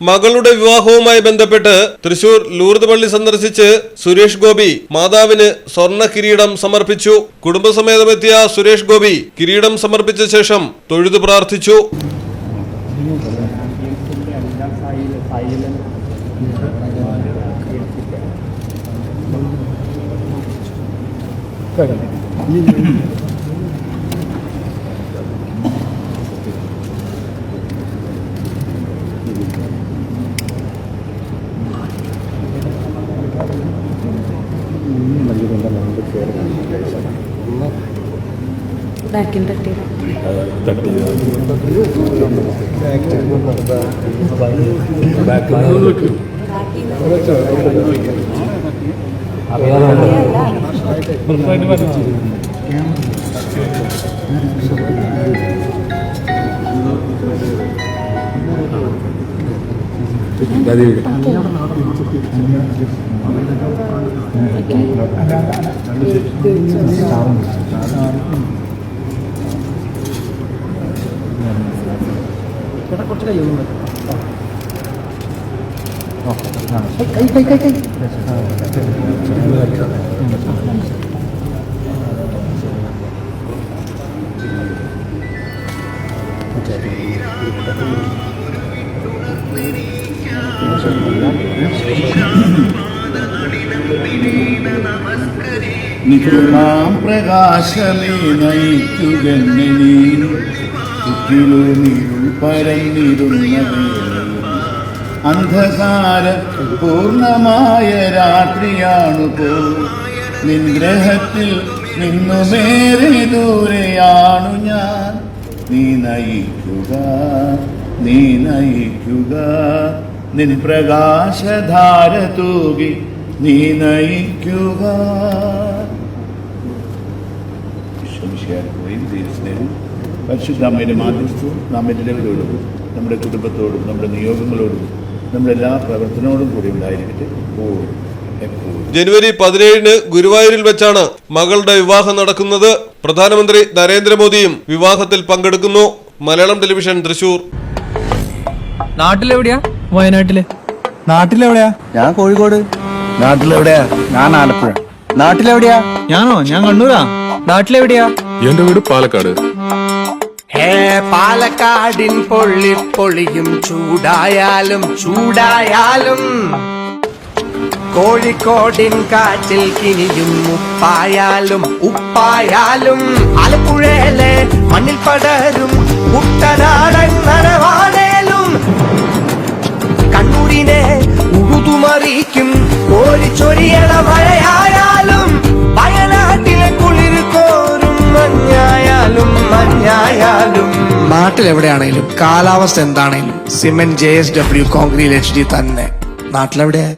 മകളുടെ വിവാഹവുമായി ബന്ധപ്പെട്ട് തൃശൂർ ലൂർദ് പള്ളി സന്ദർശിച്ച് സുരേഷ് ഗോപി മാതാവിന് സ്വർണ്ണ കിരീടം സമർപ്പിച്ചു. കുടുംബസമേതമെത്തിയ സുരേഷ് ഗോപി കിരീടം സമർപ്പിച്ച ശേഷം തൊഴുതു പ്രാർത്ഥിച്ചു. നികുലാം പ്രകാശമേ നയിക്കുകെന്നെ നീ ചുറ്റിലുമിരുൾ പരന്നിരുന്ന അന്ധകാര പൂർണ്ണമായ രാത്രിയാണു പോ നിൻഗ്രഹത്തിൽ നിന്നുമേറെ ദൂരെയാണു ഞാൻ. നീ നയിക്കുക നിൻ പ്രകാശധാര തൂകി നീ നയിക്കുക. പരിശുദ്ധ അമ്മയുടെ മാധ്യസ്ഥവും നാം എല്ലാവരോടും നമ്മുടെ കുടുംബത്തോടും നമ്മുടെ നിയോഗങ്ങളോടും നമ്മുടെ എല്ലാ പ്രവർത്തനത്തോടും കൂടി ഉണ്ടായിരിക്കട്ടെ. ജനുവരി 17 ഗുരുവായൂരിൽ വെച്ചാണ് മകളുടെ വിവാഹം നടക്കുന്നത്. പ്രധാനമന്ത്രി നരേന്ദ്രമോദിയും വിവാഹത്തിൽ പങ്കെടുക്കുന്നു. മലയാളം ടെലിവിഷൻ, തൃശൂർ. നാട്ടിലെവിടെയാ? വയനാട്ടില്. നാട്ടിലെവിടെയാ? ഞാൻ കോഴിക്കോട്. നാട്ടിലെവിടെയാ? ഞാൻ ആലപ്പുഴ. നാട്ടിലെവിടെയാ? ഞാൻ കണ്ണൂരാ. നാട്ടിലെവിടെയാ? എന്റെ വീട് പാലക്കാട്. പാലക്കാടിൻ പൊള്ളിപ്പൊളിയും ചൂടായാലും കോഴിക്കോടിൻ കാറ്റിൽ കിനിയും ഉപ്പായാലും ആലപ്പുഴയിലെ മണ്ണിൽ പടരും കുട്ടനാടൻ നനവാണേലും കണ്ണൂരിനെ ഉഴുതുമറിക്കും കോരിച്ചൊരിയണ മഴയായാലും വയനാട്ടിലെ കുളിർ കോരും മഞ്ഞായാലും നാട്ടിലെവിടെയാണേലും കാലാവസ്ഥ എന്താണേലും സിമെന്റ് JSW കോൺക്രീറ്റ് HD തന്നെ. നാട്ടിലെവിടെയാ?